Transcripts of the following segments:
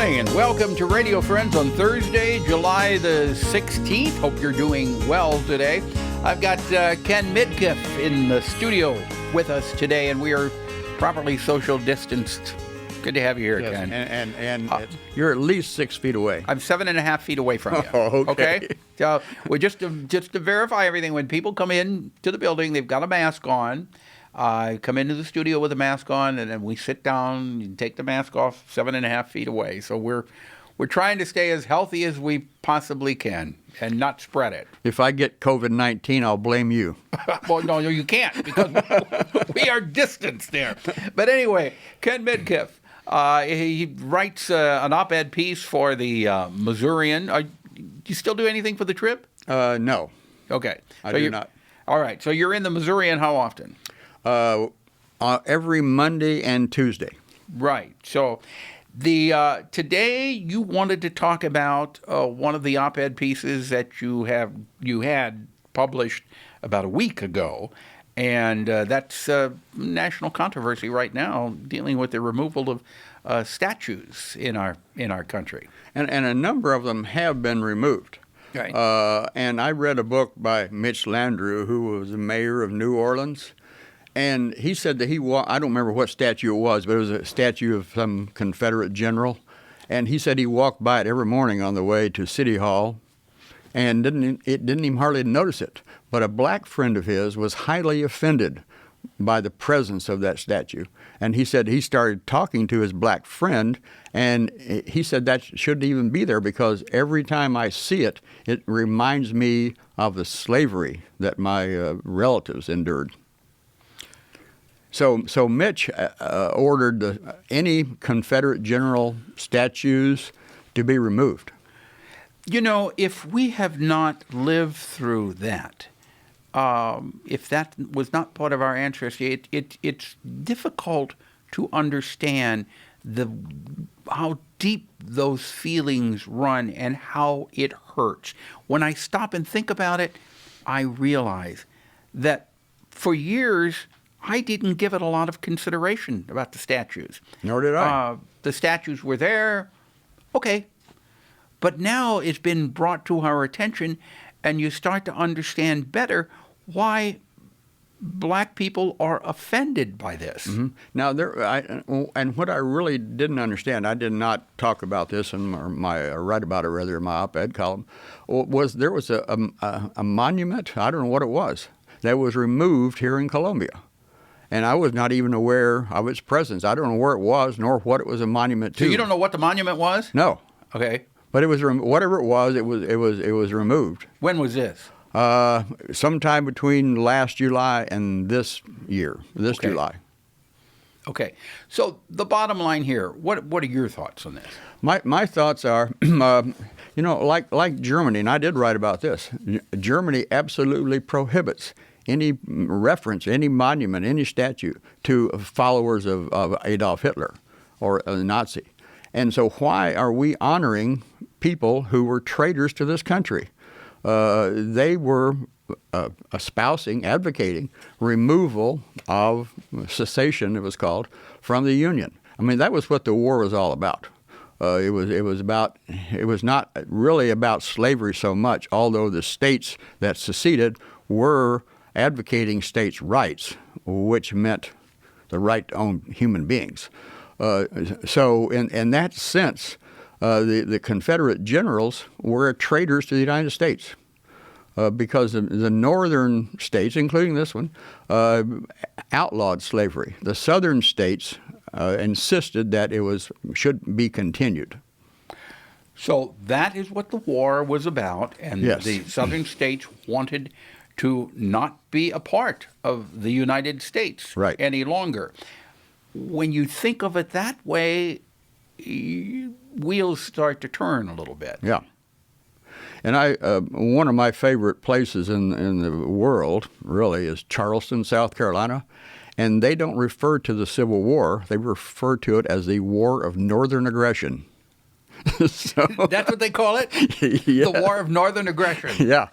morning and welcome to Radio Friends on Thursday, July the 16th. Hope you're doing well today. I've got KEN MIDKIFF in the studio with us today, and we are properly social distanced. Good to have you here, yes, Ken. And you're at least 6 feet away. I'm 7.5 feet away from you. Oh, okay. So well, just to verify everything, when people come in to the building, they've got a mask on. Come into the studio with a mask on, and then we sit down and take the mask off 7.5 feet away. So we're trying to stay as healthy as we possibly can and not spread it. If I get COVID-19, I'll blame you. Well, no, you can't because we are distanced there. But anyway, KEN MIDKIFF, he writes an op-ed piece for the Missourian. Do you still do anything for the Trib? No. Okay. I do not. All right. So you're in the Missourian how often? Every Monday and Tuesday. Right. So today you wanted to talk about one of the op-ed pieces that you had published about a week ago, and that's national controversy right now, dealing with the removal of statues in our country. And a number of them have been removed. Right. And I read a book by Mitch Landrieu, who was the mayor of New Orleans. And he said that I don't remember what statue it was, but it was a statue of some Confederate general. And he said he walked by it every morning on the way to City Hall and didn't even hardly notice it. But a black friend of his was highly offended by the presence of that statue. And he said he started talking to his black friend, and he said that shouldn't even be there because every time I see it, it reminds me of the slavery that my relatives endured. So Mitch ordered any Confederate general statues to be removed. You know, if we have not lived through that, if that was not part of our ancestry, it's difficult to understand how deep those feelings run and how it hurts. When I stop and think about it, I realize that for years, I didn't give it a lot of consideration about the statues. Nor did I. The statues were there, okay. But now it's been brought to our attention, and you start to understand better why black people are offended by this. Mm-hmm. Now, and what I really didn't understand, I did not talk about this in write about it rather in my op-ed column, was there was a monument, I don't know what it was, that was removed here in Columbia. And I was not even aware of its presence. I don't know where it was, nor what it was a monument to. So you don't know what the monument was? No. Okay. But it was whatever it was. It was removed. When was this? Sometime between last July and this year, Okay. July. Okay. So the bottom line here, what are your thoughts on this? My thoughts are, like Germany, and I did write about this. Germany absolutely prohibits any reference, any monument, any statue to followers of Adolf Hitler or a Nazi. And so why are we honoring people who were traitors to this country? They were advocating removal of secession, it was called, from the Union. I mean, that was what the war was all about. It was not really about slavery so much, although the states that seceded were advocating states' rights, which meant the right to own human beings. So in that sense, the Confederate generals were traitors to the United States because the northern states, including this one, outlawed slavery. The southern states insisted that it should be continued. So that is what the war was about, and Yes. the southern states wanted to not be a part of the United States Right. any longer. When you think of it that way, wheels start to turn a little bit. Yeah. And one of my favorite places in the world, really, is Charleston, South Carolina. And they don't refer to the Civil War. They refer to it as the War of Northern Aggression. So, That's what they call it? yeah. The War of Northern Aggression. Yeah.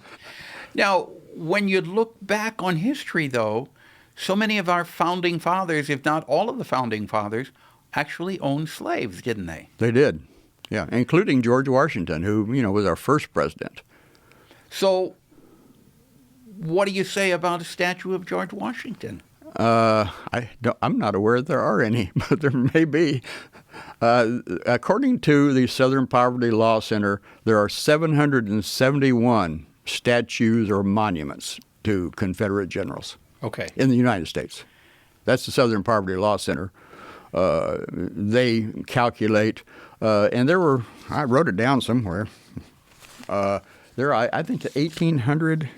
Now, when you look back on history, though, so many of our founding fathers, if not all of the founding fathers, actually owned slaves, didn't they? They did. Yeah, including George Washington, who was our first president. So, what do you say about a statue of George Washington? I'm not aware that there are any, but there may be. According to the Southern Poverty Law Center, there are 771 statues or monuments to Confederate generals. Okay. In the United States. That's the Southern Poverty Law Center. They calculate, and there were, I wrote it down somewhere. There are, I think, 1,800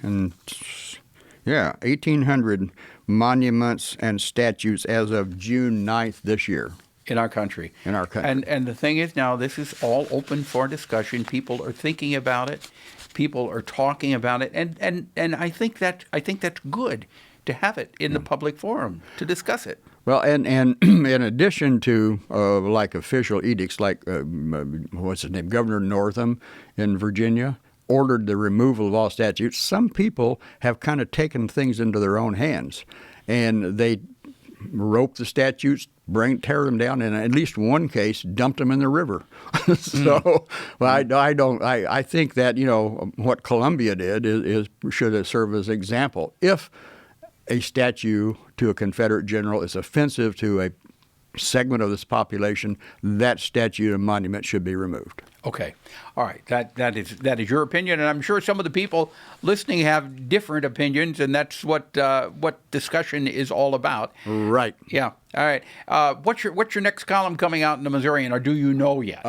monuments and statues as of June 9th this year. In our country. In our country. And the thing is now, this is all open for discussion. People are thinking about it. People are talking about it. And I think that's good to have it in the public forum, to discuss it. Well, and in addition to like official edicts, like what's his name, Governor Northam in Virginia ordered the removal of all statues. Some people have kind of taken things into their own hands, and they rope the statues, tear them down, and in at least one case, dumped them in the river. So, well, I think that what Columbia did should serve as an example. If a statue to a Confederate general is offensive to a segment of this population, that statue and monument should be removed. Okay. All right. That is your opinion, and I'm sure some of the people listening have different opinions, and that's what discussion is all about. Right. Yeah. All right. What's your next column coming out in the Missourian, or do you know yet?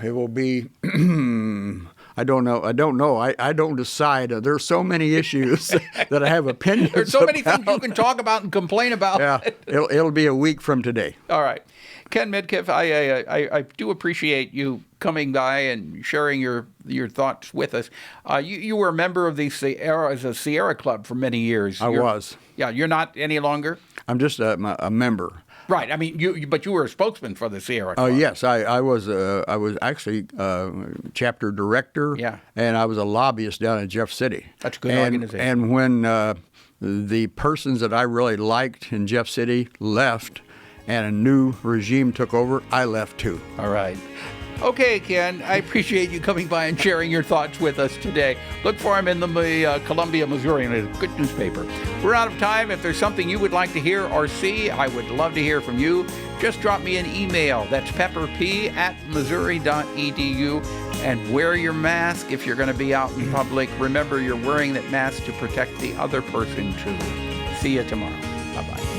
It will be I don't know. I don't decide. There's so many issues that I have opinions There's so many about. things you can talk about and complain about. Yeah, it'll be a week from today. All right. Ken Midkiff, I do appreciate you coming by and sharing your thoughts with us. You were a member of the Sierra Club for many years. I was. Yeah, you're not any longer? I'm just a member. Right. I mean, but you were a spokesman for the Sierra Club. Yes, I was actually chapter director. Yeah. And I was a lobbyist down in Jeff City. That's a good organization. And when the persons that I really liked in Jeff City left, and a new regime took over, I left too. All right. Okay, Ken, I appreciate you coming by and sharing your thoughts with us today. Look for him in the Columbia Missourian, a good newspaper. We're out of time. If there's something you would like to hear or see, I would love to hear from you. Just drop me an email. That's pepperp@missouri.edu. And wear your mask if you're going to be out in public. Remember, you're wearing that mask to protect the other person, too. See you tomorrow. Bye-bye.